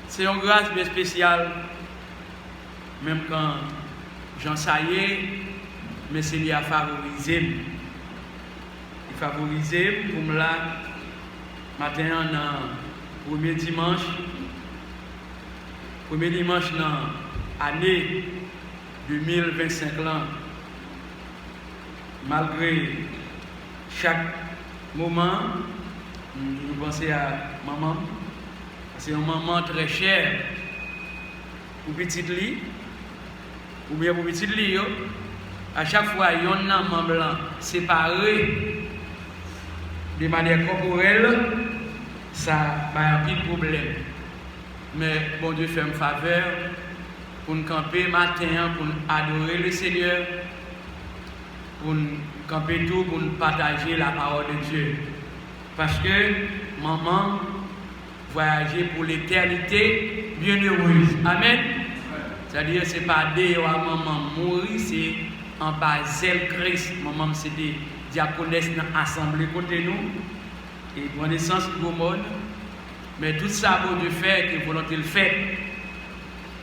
C'est une grâce bien spéciale, même quand j'en sais, mais c'est lui à favoriser. Il favorise pour me là, matin, dans premier dimanche dans l'année 2025 là, malgré chaque moment, je pense à maman. C'est un maman très cher pour petit lit, ou bien pour petit lit. À chaque fois, il y a un maman blanc séparé de manière corporelle, ça va un petit problème. Mais bon Dieu fait une faveur pour nous camper matin, pour nous adorer le Seigneur, pour nous camper tout, pour nous partager la parole de Dieu. Parce que maman voyager pour l'éternité bienheureuse. Amen. C'est-à-dire, ce n'est pas des maman mourir, c'est en bas zèle Christ. Maman, c'est des diaconesses dans l'assemblée côté nous. Et pour naissance du monde. Mais tout ça, bon Dieu fait, que volonté le fait.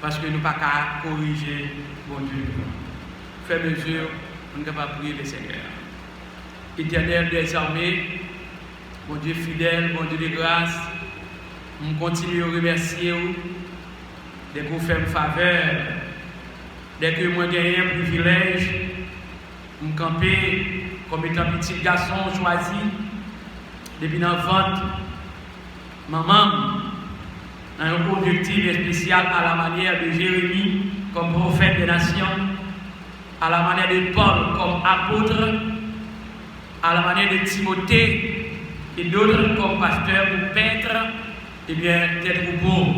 Parce que nous ne pouvons pas corriger, bon Dieu. Fais mesure, nous ne pouvons pas prier le Seigneur. Éternel des armées, bon Dieu fidèle, bon Dieu de grâce. On continue à remercier vous, dès que vous faites une faveur, dès que moi j'ai un privilège, de me camper comme étant petit garçon choisi, depuis l'enfant, maman a un objectif spécial à la manière de Jérémie comme prophète des nations, à la manière de Paul comme apôtre, à la manière de Timothée et d'autres comme pasteur ou peintre. Eh bien, tel beau.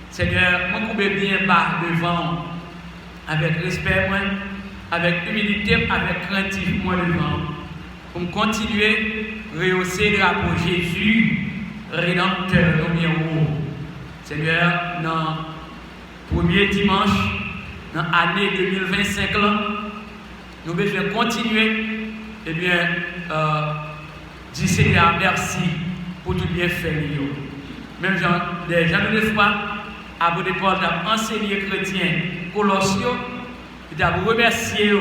Seigneur, moi, je vais bien bas devant, avec respect, moi, avec humilité, avec craintif, moi, devant, pour continuer à rehausser le drapeau Jésus, rédempteur, au bien haut. Seigneur, dans le premier dimanche, dans l'année 2025, nous devons continuer, eh bien, dire Seigneur, merci. Pour tout bien faire. Même des gens de foi, Apôtre Paul a enseigné les chrétiens Colossiens, il a remercié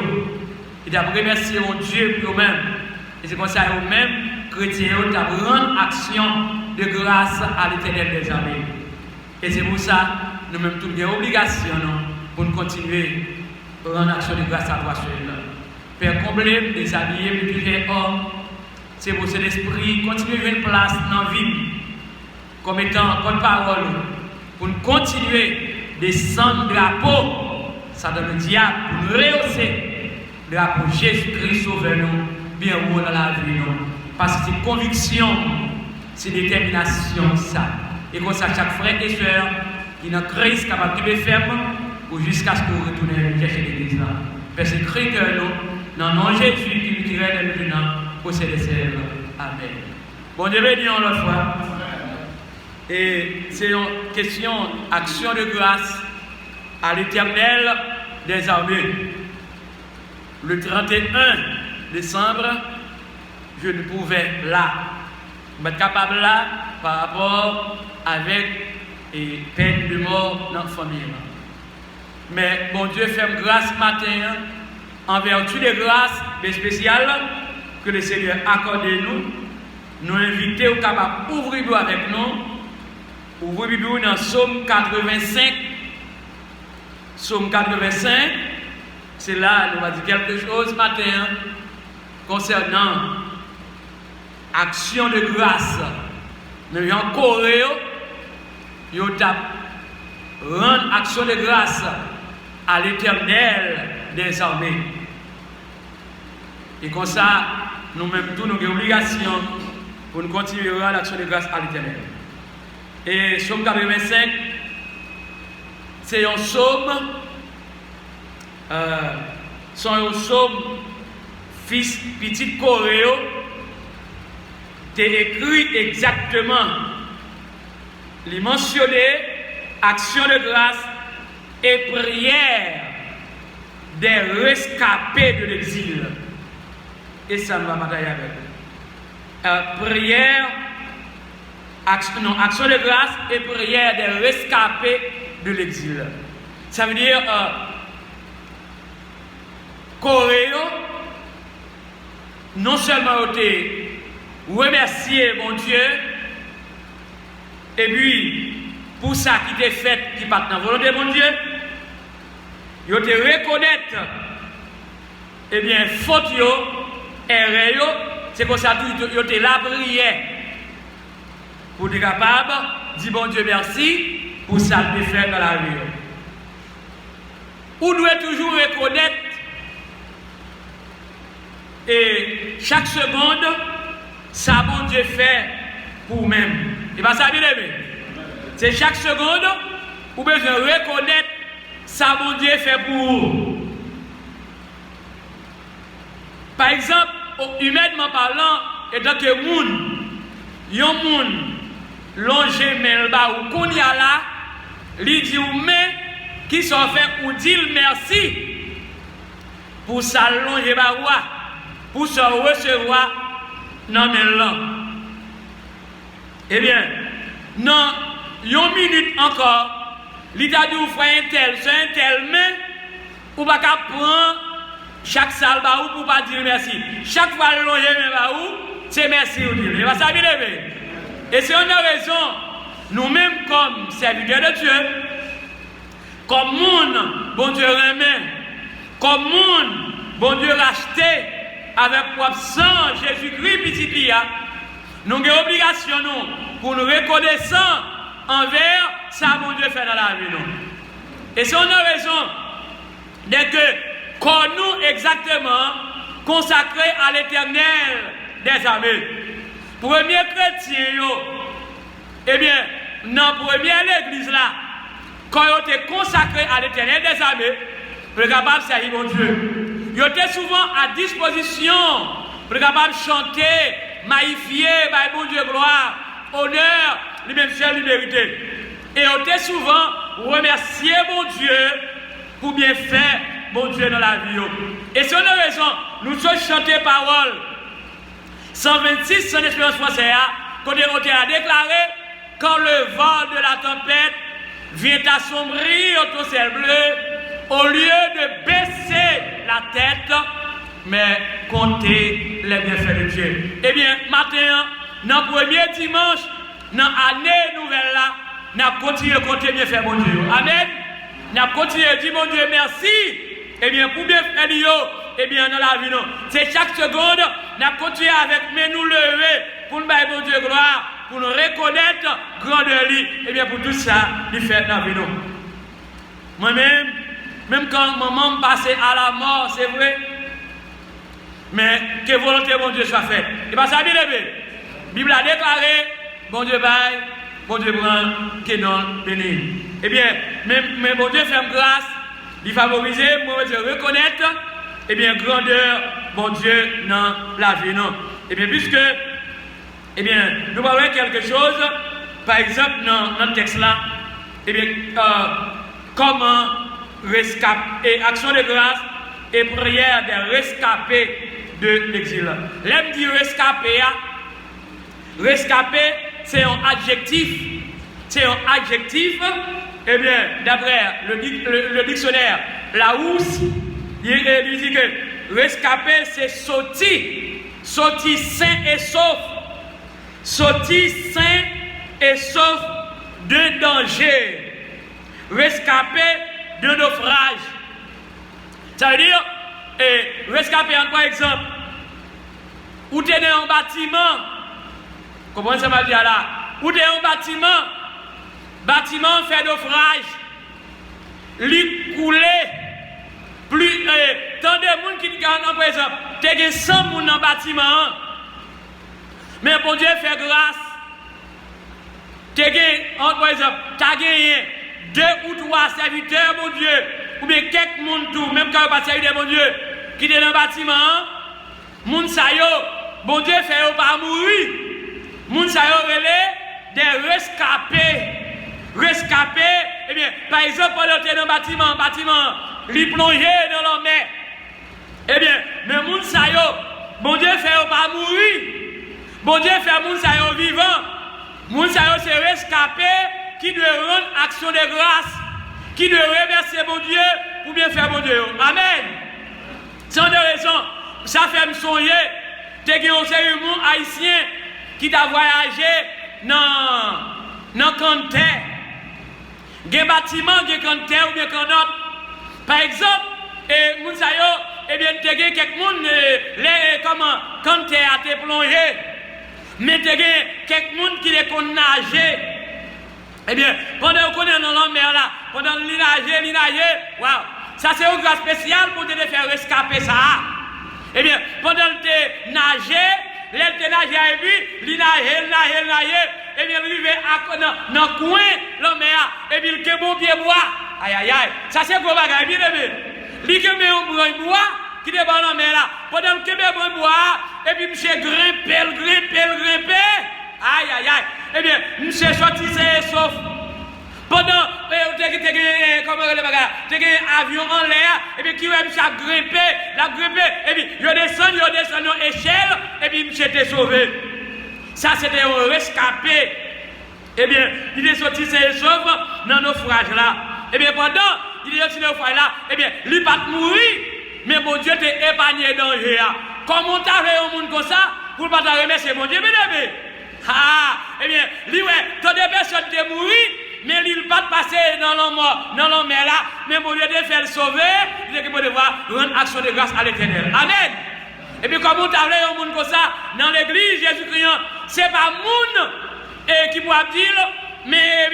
mon Dieu pour eux-mêmes. Et c'est comme ça eux-mêmes, chrétiens, ils ont rendu action de grâce à l'Éternel des armées. Et c'est pour ça, nous-mêmes, toutes les obligations pour nous continuer à rendre action de grâce à toi seul. Père, combler, déshabiller, purifier homme. C'est pour cet esprit, continuer à avoir une place dans la vie, comme étant porte-parole, pour nous continuer à descendre le drapeau, ça donne le diable, pour nous rehausser le drapeau Jésus-Christ sauve nous, bien haut dans la vie. Parce que c'est conviction, c'est détermination, ça. Et comme ça, chaque frère et soeur, qui n'a Christ capable de ferme, ou jusqu'à ce que vous retournez chercher l'église là. Parce que Christ, dans le nom de Jésus, qui nous tirait de maintenant, posséder celle. Amen. Bon Dieu béni en l'autre fois. Et c'est une question, action de grâce à l'Éternel des armées. Le 31 décembre, je ne pouvais là, être capable là par rapport avec peine de mort dans la famille. Mais bon Dieu fait grâce matin en vertu des grâces spéciales que le Seigneur accorde nous inviter au capable ouvrir avec nous, ouvrir dans Psaume 85. Psaume 85, c'est là, nous va dire quelque chose matin concernant action de grâce. Mais en Corée, il y a rendre action de grâce à l'Éternel des armées. Et comme ça, nous-mêmes, tous nos obligations pour nous continuer à rendre l'action de grâce à l'Éternel. Et Psaume 85, c'est un psaume, fils petit coréo, qui est écrit exactement, les mentionner, action de grâce et prière des rescapés de l'exil. Et ça nous va batailler avec. Prière action de grâce et prière des rescapés de l'exil. Ça veut dire Corée, non seulement été remercier mon Dieu, et puis pour ça qui était fait, qui part dans la volonté de mon Dieu, ils ont reconnaître, eh bien, faute yo, erreur yo, c'est comme ça tout, ils ont la prière pour être capable de dire bon Dieu merci pour ça que fait dans la vie. On doit toujours reconnaître et chaque seconde, ça bon Dieu fait pour vous-même. Et pas ça bien aimé. C'est chaque seconde, vous besoin de reconnaître ça bon Dieu fait pour vous. Par exemple, humainement parlant, et tant que yon moun longe men ba ou qu'on y a là, li dit ou mais qui sont fait ou dit merci pour ça longe ba ou pour se recevoir non men là. Eh bien, non, yon minute encore, li t'a dit ou frère un tel mais ou pas qu'à prendre chaque salle ba ou pour pas dire merci. Chaque fois le longe men ba ou, c'est merci ou dire. Et va ça bien levé. Et c'est une raison, nous-mêmes comme serviteurs de Dieu, comme monde, bon Dieu remet, comme monde, bon Dieu racheté avec propre sang Jésus-Christ petit nous avons obligation pour nous reconnaître envers ça bon Dieu fait dans la vie. Et c'est une raison de que quand nous exactement consacrés à l'Éternel des armées. Premier chrétien, eh bien, dans la première église là, quand ils étaient consacrés à l'Éternel des armées, pour être capable de servir mon Dieu, ils étaient souvent à disposition pour être capable de chanter, magnifier, mon Dieu gloire, honneur, lui même seul, lui mérité. Et ils étaient souvent remercier mon Dieu pour bien faire mon Dieu dans la vie. Et c'est une raison, nous sommes chantés paroles. 126, son expérience française, quand on a déclaré, quand le vent de la tempête vient assombrir ton ciel bleu, au lieu de baisser la tête, mais compter les bienfaits de Dieu. Eh bien, matin, dans le premier dimanche, dans l'année nouvelle là, nous avons continué à compter bien faire mon Dieu. Amen. Nous avons continué à dire mon Dieu merci. Eh bien, pour bien faire eh bien, dans la vie, non. C'est chaque seconde, nous avons continué avec nous lever pour nous faire mon Dieu gloire, pour nous reconnaître grandeur lui. Eh bien, pour tout ça, nous fait dans la vie, non. Moi-même, même quand maman me passait à la mort, c'est vrai, mais que volonté mon Dieu soit faite. Et bien, ça, bien aimé. La Bible a déclaré, bon Dieu baille, bon Dieu prend, que non béni. Eh bien, mais bon Dieu fait grâce, il favorise, moi je reconnaître, eh bien, grandeur, bon Dieu, dans la vie, non. Eh bien, puisque, eh bien, nous parlons quelque chose, par exemple, dans le texte là, eh bien, comment rescaper, action de grâce et prière des rescapés de l'exil. L'aime dit rescapé, rescapé, c'est un adjectif. C'est un adjectif, eh bien, d'après le dictionnaire Larousse, il dit que rescapé, c'est sorti sain et sauf. Sorti sain et sauf de danger. Rescapé de naufrage. Ça veut dire, rescapé, par exemple, ou tu es dans un bâtiment, comment ça va dire là? Ou tu es dans un bâtiment fait naufrage, lui coulé, plus, tant de monde qui te gagne, par exemple, tu as 100 personnes dans le bâtiment, mais bon Dieu fait grâce, tu as, par exemple, tu as gagné 2 ou 3 serviteurs, mon Dieu, ou bien quelques monde tout, même quand vous pas serviteur, mon Dieu, qui est dans le bâtiment, moun sa yo, bon Dieu fait yo pas mourir, moun sa yo relé des rescapés. Rescapés, eh bien, par exemple, pendant que tu es dans le bâtiment, li plongé dans la mer, eh bien, mais moun sa yo, bon Dieu fait yo pas mourir, bon Dieu fait moun sa yo vivant, Moun sa yo c'est rescapé qui doit rendre action de grâce, qui doit remercier mon Dieu pour bien faire mon Dieu. Amen. Sans de raison, ça fait me songer, tu as un cérémonie haïtien qui t'a voyagé dans Canter. Il y a un bâtiment qui est Canter ou bien Canot. Par exemple, moun sa yo, eh bien, tu as quelques moun, Canter a été plongé. Mais tu as quelques moun qui les connaissent nager. Eh bien, pendant qu'on est dans la mer là, pendant l'inager, waouh, ça c'est une grâce spéciale pour te faire rescaper ça. Eh bien, pendant que tu nages, et puis, l'inager, et bien, il arrive dans le coin, la mer, et puis, il bon pied bois. Aïe, aïe, aïe, ça c'est quoi bagaille, bien aimé. Il a un bois qui est dans la mer là, pendant que tu bois, et puis, monsieur grimper. Aïe, aïe, aïe. Eh bien, monsieur sorti, c'est sauf. Pendant tu as un avion en l'air, et puis qui va grimper, et puis il descend dans l'échelle, et puis monsieur était sauvé. Ça, c'était un rescapé. Eh bien, il est sorti, c'est sauf dans le naufrage là. Eh bien, pendant il est sorti dans le naufrage là, eh bien, lui pas mourir, mais mon Dieu t'a épargné danger. Comment t'as fait un monde comme ça, pour ne pas te remercier, mon Dieu, bien aimé? Eh bien, lui, ouais, tant de personnes te mourir, mais il pas passer dans la mer là, mais au lieu de faire le sauver, il est capable de rendre action de grâce à l'Éternel. Amen. Et puis, comme on t'a vu un monde comme ça, dans l'église, Jésus-Christ, c'est pas monde qui pourra dire, mais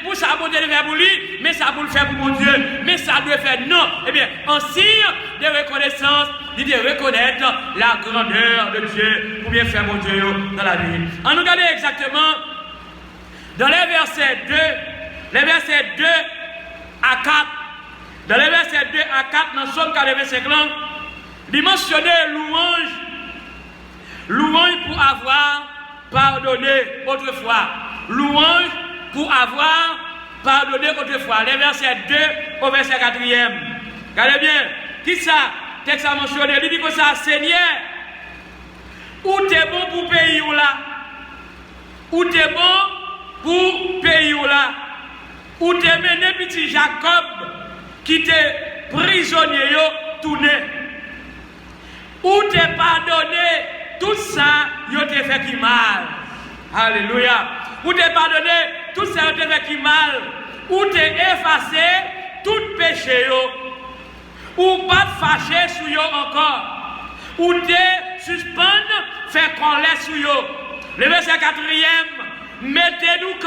pour ça, bon Dieu le faire pour lui, mais ça pour le faire pour mon Dieu, mais ça doit faire non. Eh bien, en signe de reconnaissance, il doit reconnaître la grandeur de Dieu pour bien faire mon Dieu dans la vie. En nous regardant exactement dans les versets 2 à 4, dans les versets 2 à 4, dans Somme 45 ans, il mentionnait louange pour avoir pardonné autrefois. Louange pour avoir pardonné autrefois. Les versets 2 au verset 4e. Regardez bien, qui ça? Texte a mentionné, il dit que ça, Seigneur, où t'es bon pour pays ou là? Où t'es bon pour pays ou là? Où t'es mené petit Jacob qui t'est prisonnier tourné? Où t'es pardonné tout ça, yo t'es fait qui mal. Alléluia. Où t'es pardonné tout ça, yo t'es fait qui mal. Où t'es effacé tout péché yo. Ou pas fâché sur yo encore. Ou t'es suspendre, faire colère sur yo. Le verset 4e, mettez-nous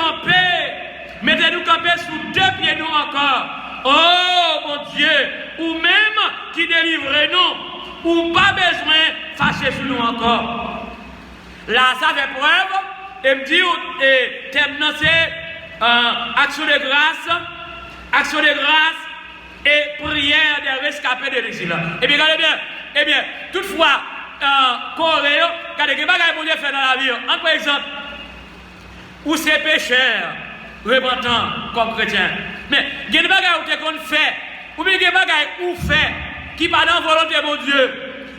camper sous deux pieds nous encore. Oh mon Dieu, ou même qui délivre nous, ou pas besoin fâcher sur nous encore. Là, ça fait preuve, et me dit, et terminant c'est action de grâce, et prière des rescapés de l'exil. Et bien, regardez bien, eh bien, toutefois, Corée, regardez, qu'est-ce que Dieu fait dans la vie? Par exemple, où c'est pécheur, repentant comme chrétien. Mais, il y a des choses qu'on fait, ou bien il y a des choses qu'on fait, qui pas dans la volonté de mon Dieu.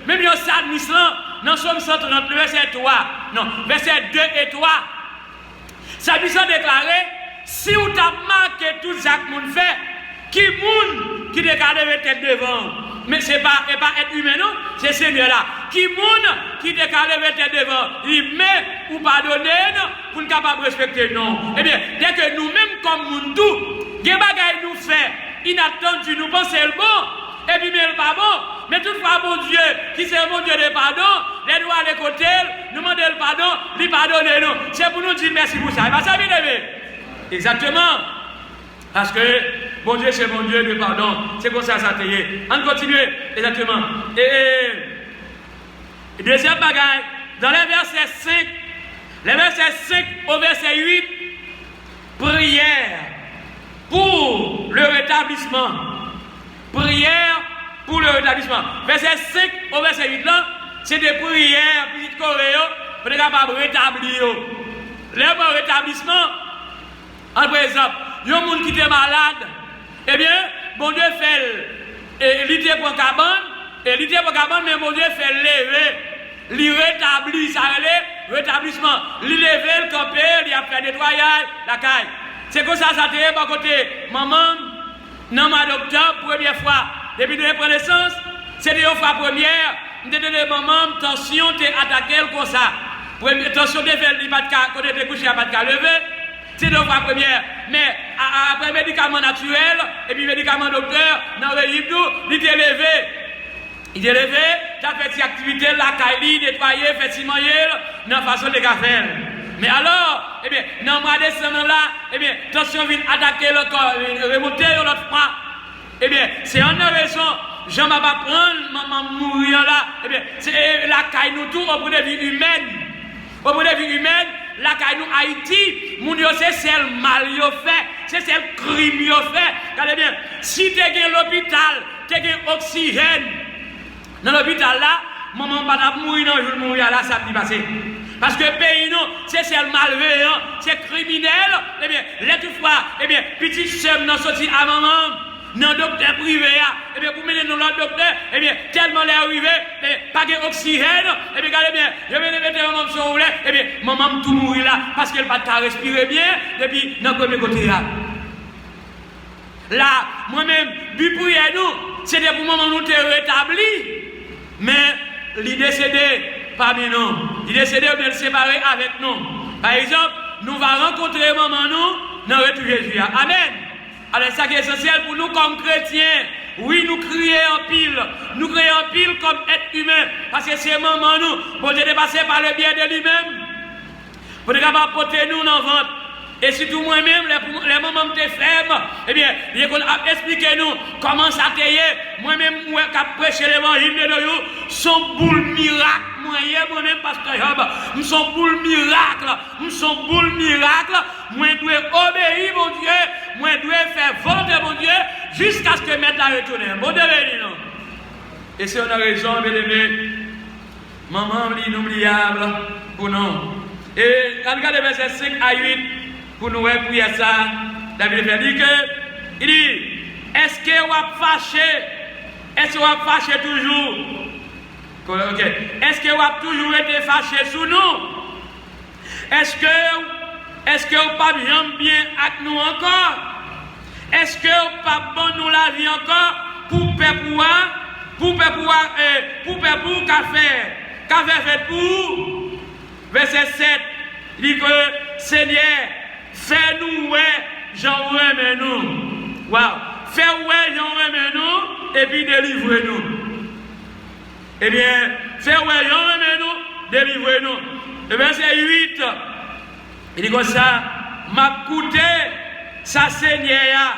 Même si on s'admisse là, dans Somme 130, verset 3, non, verset 2 et 3, ça dit ça déclaré, si vous avez marqué tout ça que vous fait, qui moun qui déclare tête devant, mais ce n'est pas être humain, non, c'est Seigneur là. Qui moun qui déclare tête devant, il met ou pardonner pour ne pas respecter, non. Eh bien, dès que nous-mêmes, comme moun tout, des bagailles nous fait, inattendu, nous pensons le bon, et puis mais le pas bon, mais toutefois, mon Dieu, qui c'est un bon Dieu de pardon, les doigts à côté, nous demandons le pardon, lui pardonner nous. C'est pour nous dire merci pour ça. Et bien, ça, bien aimé. Exactement. Parce que bon Dieu, c'est mon Dieu de pardon. C'est pour ça ça t'est. On continue. Exactement. Et deuxième bagaille, dans les versets 5 au verset 8, prière pour le rétablissement. Prière pour le rétablissement. Verset 5 au verset 8 là, c'est des prières, petites choréo, pour être capable de rétablir. Le rétablissement, par exemple, il y a un monde qui est malade, eh bien, bon Dieu fait l'idée pour cabane, et l'idée pour cabane, mais bon Dieu fait lever. il rétablit, ça rétablissement. Il lever le campé, il a fait nettoyage, la caille. C'est comme ça, ça t'est, par côté, maman, non, ma docteur, première fois, depuis de naissance, c'est deux fois première, je te dis, maman, tension, t'es attaqué comme ça. Première tension, t'es fait, il pas de cas, quand t'es couché, il n'y a pas de cas levé. C'est deux fois première. Mais après médicament naturel, et puis médicament docteur, dans le livre, il t'est levé. Il t'est levé, tu as fait cette activité, la caille, nettoyer, fait cimailler, dans la façon de faire. Mais alors, eh bien, dans le mois de décembre là, eh bien, tension vient attaquer le corps, remonter l'autre fois. Eh bien, c'est une raison, je ne vais pas prendre, maman mourir là. Eh bien, c'est la caille nous tout au bout de vie humaine. Au bout de vie humaine, la caille nous Haïti, mon Dieu, c'est celle mal yo fait, c'est celle crime yo fait. Regardez bien, si tu es à l'hôpital, tu es oxygène. Dans l'hôpital là, maman ne va pas mourir dans le jour de mourir là, ça va passer. Parce que le pays, non, c'est celle malveillant, c'est criminel. Eh bien, là, toutefois, eh bien, petit chef n'a sorti à maman, dans le docteur privé, eh bien, pour mener dans l'autre docteur, eh bien, tellement l'est arrivé, eh bien, pas d'oxygène, eh bien, regardez bien, je vais mettre maman sur le eh bien, maman tout mourir là, parce qu'elle va pas respirer bien, et puis, dans le premier côté là. Là, moi-même, but pour nous, c'était pour maman nous te rétablir, mais l'idée décédé. Parmi nous, il est décidé de le séparer avec nous. Par exemple, nous allons rencontrer maman nous dans le retour Jésus. Amen. Alors, ça qui est essentiel pour nous comme chrétiens. Oui, nous crions en pile. Nous crions en pile comme être humain. Parce que c'est maman nous. Pour Dieu passer par le bien de lui-même. Pour ne pas porter nous dans le ventre. Et surtout moi-même, les moments qui sont faibles, eh bien, il a expliqué nous comment ça t'est. Moi-même, moi qui ai prêché l'évangile de nous, son boule miracle. Moi-même, pasteur Job, nous sommes boule miracle. Nous sommes boule miracle. Moi, je dois obéir, mon Dieu. Moi, je dois faire volonté, mon Dieu, jusqu'à ce que mettre la retourne. Bon Dieu, non. Et c'est une raison, bien aimé. Maman, l'inoubliable pour nous. Et quand regardez verset 5 à 8, pour nous prier ça, David dit que, il dit, est-ce que vous êtes fâché? Est-ce que vous êtes fâché toujours? Okay. Est-ce que vous avez toujours été fâché sous nous? Est-ce que vous n'avez pas bien avec nous encore? Est-ce que vous n'avez pas bon nous la vie encore pour pour café fait pour? Verset 7, il dit que Seigneur, fais-nous j'en remets nous. Wow. Fais-nous j'en remets nous et puis délivrez-nous. Eh bien, fais-nous j'en remets nous, délivrez-nous. Le verset 8, il dit comme ça, m'a coûté sa Seigneur,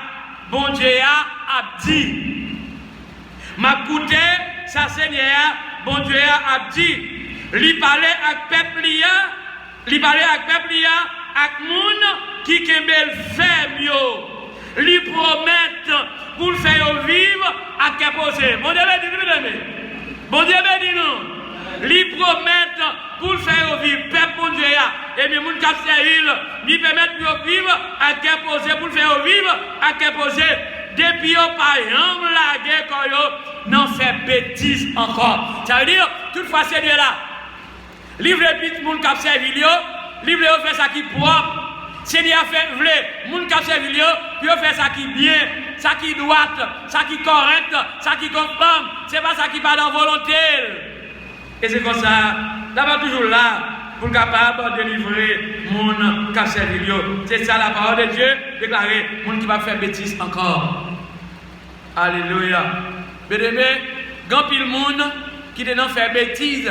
bon Dieu a dit. M'a coûté sa Seigneur, bon Dieu a dit. Li parler avec peuple avec moun qui kembel faible yo. Li promettre pour faire vivre à qu'à poser. Bon Dieu dit bon Dieu dit non. Li promettre pour faire vivre peuple bon Dieu et bien moun cap servir, li permettre pour vivre à qu'à poser pour faire vivre à qu'à poser. Depuis yo par exemple la guerre quand yo n'en fait bêtise encore. Ça veut dire toutefois c'est Dieu là. Livre le petit moun k'ap servi yo, livre yo fait ça qui propre. Seigneur fait vle, moun k'ap servi yo, puis yo fait ça qui bien, ça qui droite, ça qui correct, ça qui conforme. C'est pas ça qui pas dans volonté. Et c'est comme ça, d'abord toujours là pour capable de délivrer moun k'ap servi yo. C'est ça la parole de Dieu déclarée, moun qui va faire bêtise encore. Alléluia. Bien-aimé, grand pile moun qui te nan faire bêtise.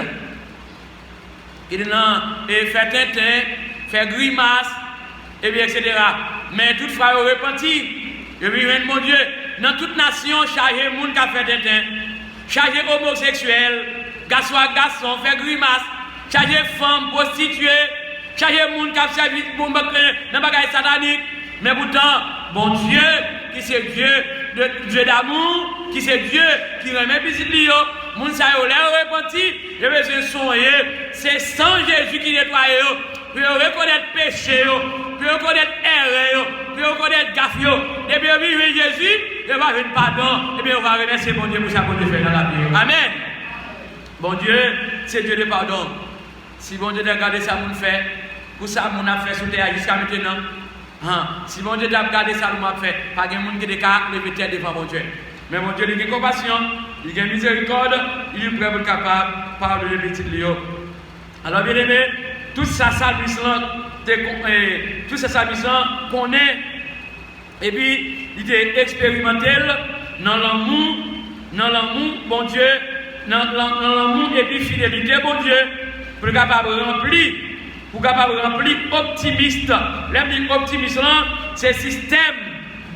Il fait tintin, fait grimace, et bien, etc. Mais toutefois, il repenti. Il dit, mon Dieu, dans toute nation, chargé les gens qui ont fait tintin, chargé les homosexuels, garçon à garçon, fait grimace, chargé les femmes prostituées, chargé les gens qui ont servi dans le bagage satanique. Mais pourtant, bon Dieu, qui c'est Dieu d'amour, qui c'est Dieu qui remet les petits moun sa yo lè repenti, yo besoin soigner, c'est sans Jésus qui nettoie yo, pour reconnaître péché yo, pour reconnaître erreur yo, pour reconnaître gaffe yo. Et bien vivre Jésus, il va venir pardon, et bien on va remercier mon Dieu pour sa bonne fait dans la vie. Amen. Bon Dieu, c'est Dieu de pardon. Si bon Dieu t'a regardé ça, mon fait, pour ça, mon a fait sous terre jusqu'à maintenant. Si bon Dieu t'a regardé ça, mon a fait, pas de monde qui est levé tête devant mon Dieu. Mais mon Dieu, il a compassion, il a miséricorde, il est prêt pour capable de pardonner les petits lions. Alors, bien aimé, tout ça, qu'on est, et puis, il est expérimenté dans l'amour, bon Dieu, dans l'amour et puis fidélité, bon Dieu, pour capable de remplir optimiste. L'homme optimiste, c'est le système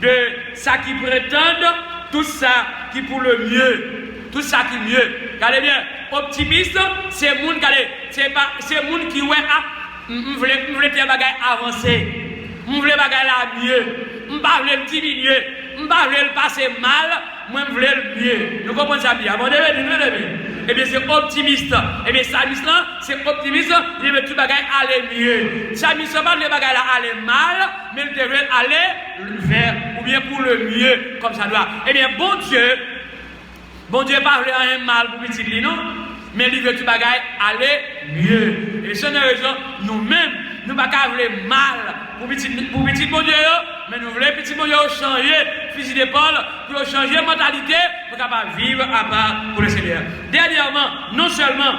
de ça qui prétendent, tout ça qui pour le mieux, tout ça qui est mieux. Regardez bien, optimiste, c'est le monde qui ouais, je voulais faire bagaille avancé, je voulais bagaille la mieux, je ne voulais le diminuer, je ne voulais le passer mal, moi je voulais le mieux. Nous comprenons ça bien. Eh bien, c'est optimiste. Eh bien, Samiste, c'est optimiste, il veut tout bagaille aller mieux. Samiste, pas le bagaille aller mal, mais il devrait aller vers, ou bien pour le mieux, comme ça doit. Eh bien, bon Dieu parle rien mal pour petit lui, non? Mais il veut tout bagaille aller mieux. Et c'est une raison, nous-mêmes, nous ne pouvons pas vouloir mal pour petit bon Dieu, mais nous voulons petit bon Dieu changer, fusil d'épaule, pour changer de mentalité, pour capable vivre à part pour le Seigneur. Dernièrement, non seulement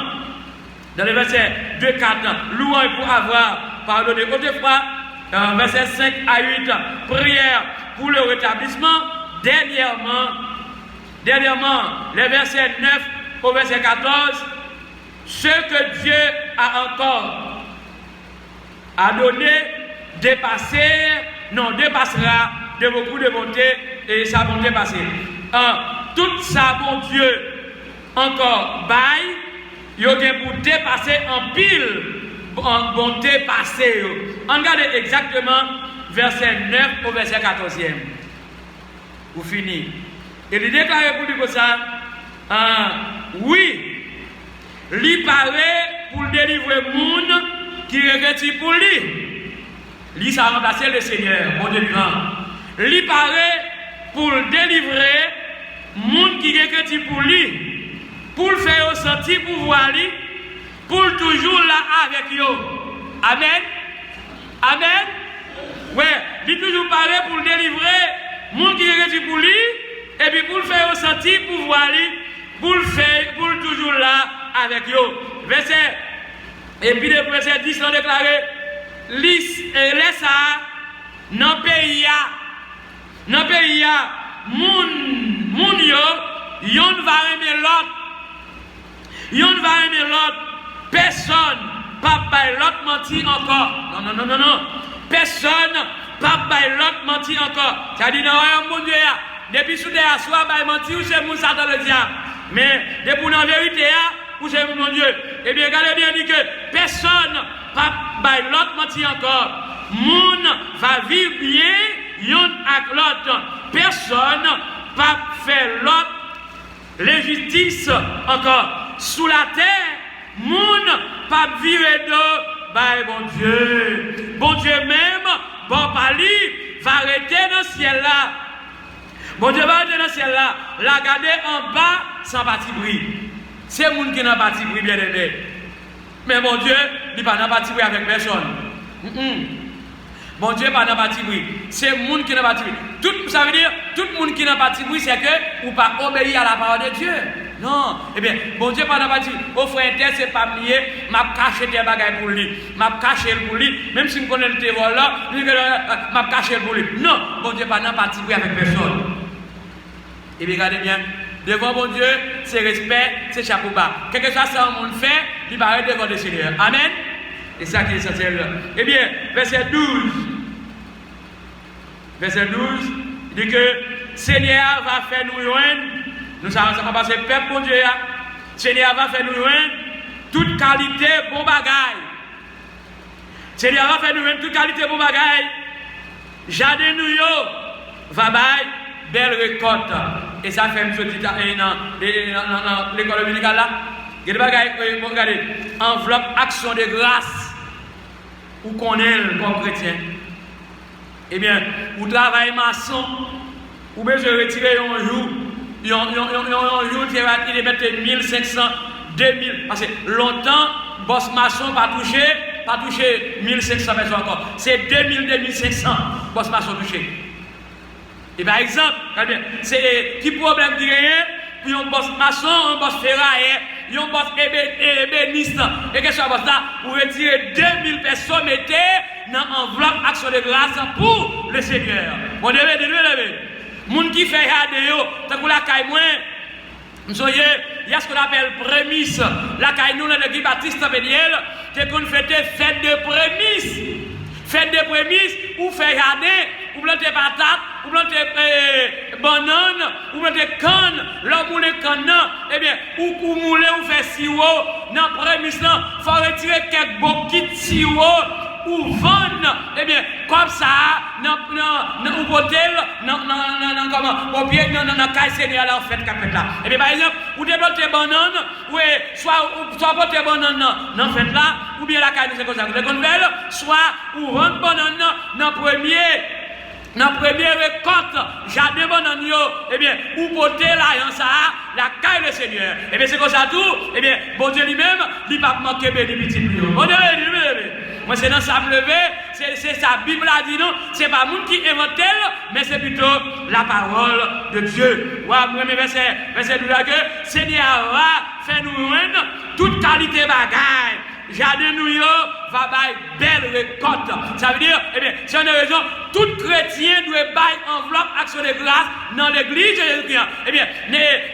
dans le verset 2-4, louange pour avoir pardonné autrefois, verset 5 à 8, prière pour le rétablissement. Dernièrement, les versets 9 au verset 14, ce que Dieu a encore à donner, dépassera de beaucoup de bonté et sa bonté passée. Tout ça, bon Dieu, encore bail, il y a pour dépasser en pile en bonté passée. On regarde exactement verset 9 au verset 14e. Vous finissez. Et il déclare pour lui comme ça, oui, lui paraît pour délivrer le monde qui regrette pour lui. Lui, ça a remplacé le Seigneur, bon Dieu grand. Lui paraît pour délivrer le monde qui regrette pour lui, pour le faire ressentir pouvoir lui, pour toujours là avec lui. Amen. Amen. Ouais, lui toujours paraît pour délivrer le monde qui regrette pour lui, et puis pour le faire ressentir pouvoir lui, pour le faire, pour toujours là avec lui. Verset, et puis le verset 10 l'ont déclaré, laisse ça, dans le pays, moun yo, yon va aimer l'autre, personne, pas by l'autre menti encore. Non. Personne, pas by l'autre menti encore. Ça dit, non, mon Dieu, depuis sous terre, soit by menti ou c'est mon Satan le diable. Mais, depuis la vérité, ou c'est mon Dieu. Eh bien, regardez bien, dit que personne, pas by l'autre menti encore. Moun va vivre bien, yon avec l'autre. Personne, pas faire l'autre. L'injustice encore. Sous la terre, moun pas vivre de bah bon Dieu. Bon Dieu même, bon pali, va arrêter dans le ciel là. Bon Dieu va arrêter dans le ciel là. La garder en bas sans parti bruit. C'est moun qui n'a pas de bruit bien aimé. Mais bon Dieu, il n'a pas de bruit avec personne. Bon Dieu pas dans parti bruit. C'est le monde qui n'a pas de bruit. Tout ça veut dire tout le monde qui n'a pas de bruit, c'est que ou pas obéir à la parole de Dieu. Non, eh bien, bon Dieu pas dans parti. Au frère inter c'est pas lié, m'a caché des bagages pour lui, m'a caché pour lui, même si je connais le tévol là, m'a caché pour lui. Non, bon Dieu pas dans parti bruit avec personne. Et bien regardez bien, devant bon Dieu, c'est respect, c'est chapeau bas. Quelque chose ça on monde fait, il va arrêter devant le Seigneur. Amen. Et ça qui est essentiel. Eh bien, verset 12. Verset 12, il dit que Seigneur va faire nous joindre. Nous savons ça va passer peuple pour Dieu. Seigneur va faire nous joindre toute qualité bon bagaille. Seigneur va faire nous joindre toute qualité bon bagaille. Jardin nous yo va bailler belle récolte. Et ça fait une petite dans l'école dominicale là. Regardez, enveloppe action de grâce, ou qu'on est comme chrétien. Eh bien, vous travaillez maçon, ou bien je retire un jour, qui va mettre 1500 2000. Parce que longtemps, boss maçon pas touché 1500 personnes encore. C'est 2000, 2500 boss maçon touché. Et par exemple, c'est qui problème qui gagne pour un boss maçon, un boss ferrailleur, un boss ébéniste. Et qu'est-ce que ça boss là? Pour retirer 2000 personnes, mettez dans enveloppe action de grâce pour le Seigneur. On devait lever. Moun qui fait radio, tant que la caille moins. Il y a ce qu'on appelle prémisse. La caille nous, l'église Baptiste Pédiel, c'est qu'on fait des fêtes de prémisse. Faites des prémices, ou faire jardin, ou planter patates, ou planter bananes, ou planter canne, l'homme ou les cannes, eh bien, ou mouler, ou faire sirop, dans la prémisse, il faut retirer quelques boquets de sirop, ou vendre, eh bien, comme ça, dans l'hôtel, au pied, dans la caille Seigneur, en fait, là. Eh bien, par exemple, ou débloquer banane, ou soit porter banane dans la fête là, ou bien la caille, c'est comme ça, soit ou vendre banane dans le premier récolte, jardin banane, eh bien, ou porter la caille le Seigneur. Eh bien, c'est comme ça tout, eh bien, bon Dieu lui-même, il ne va pas manquer de petits bouillons. Bon Dieu, moi, c'est dans sa levée, c'est sa Bible a dit non, c'est pas monde qui invente elle, mais c'est plutôt la parole de Dieu. Ouais, premier verset 12 que Seigneur va faire nous rendre toute qualité bagaille. Jardin nous va bailler belle récolte. Ça veut dire, eh bien, c'est une raison, tout chrétien doit bailler enveloppe action de grâce dans l'église de Jésus-Christ. Eh bien,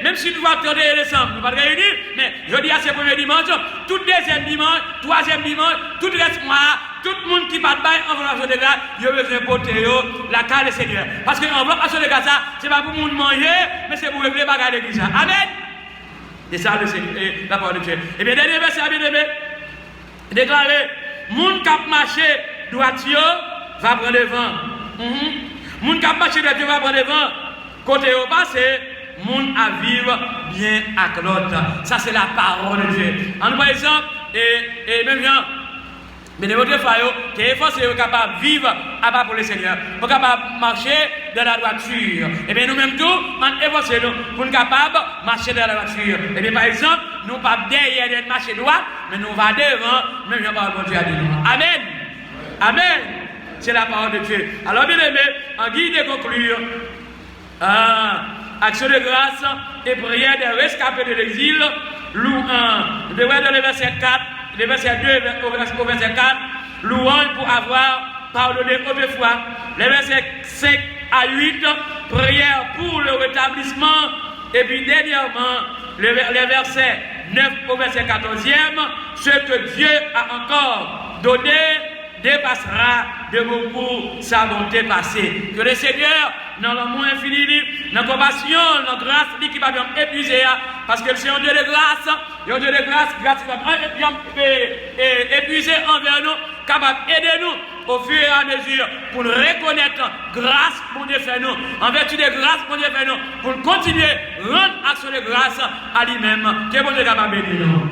même si nous allons attendre décembre, nous ne pouvons pas réunir, mais je dis à ce premier dimanche, tout deuxième dimanche, troisième dimanche, tout reste mois, tout le monde qui va bailler enveloppe action de grâce, il a besoin de porter la carte du Seigneur. Parce que enveloppe action de grâce, ce n'est pas pour le monde manger, mais c'est pour régler les bagages de l'église. Amen. Et ça, la parole de Dieu. Eh bien, dernier verset, bien aimé. Déclaré, moun kap marché droitier va prendre le vent. Moun kap marché droitier va prendre le vent. Côté au passé, moun à vivre bien avec l'autre. Ça c'est la parole de Dieu. En par exemple, et même gens, mais de votre faillot, qui est forcé capable de vivre à part pour le Seigneur, pour capable de marcher dans la droiture. Et bien nous-mêmes tout, on est forcé pour être capable de marcher dans la droiture. Et bien par exemple, nous ne pas derrière d'être marcher droit, mais nous va devant, même la parole de Dieu à nous. Amen. Amen. C'est la parole de Dieu. Alors bien aimé, en guide de conclure, action de grâce et prière des rescapés de l'exil, loup 1, de le verset 4. Le verset 2 au verset 4, louange pour avoir pardonné autrefois. Les versets 5 à 8, prière pour le rétablissement. Et puis dernièrement, les versets 9 au verset 14e, ce que Dieu a encore donné dépassera de beaucoup sa bonté passée. Que le Seigneur, dans l'amour infini, dans la compassion, dans la grâce, qui va bien épuiser, parce que c'est un Dieu de grâce, un Dieu de grâce, grâce qui va épuiser envers nous, capable d'aider nous au fur et à mesure pour nous reconnaître grâce pour Dieu fait nous, en vertu de grâce pour Dieu fait nous, pour continuer à rendre action de grâce à lui-même, qui est bon Dieu capable de bénir nous.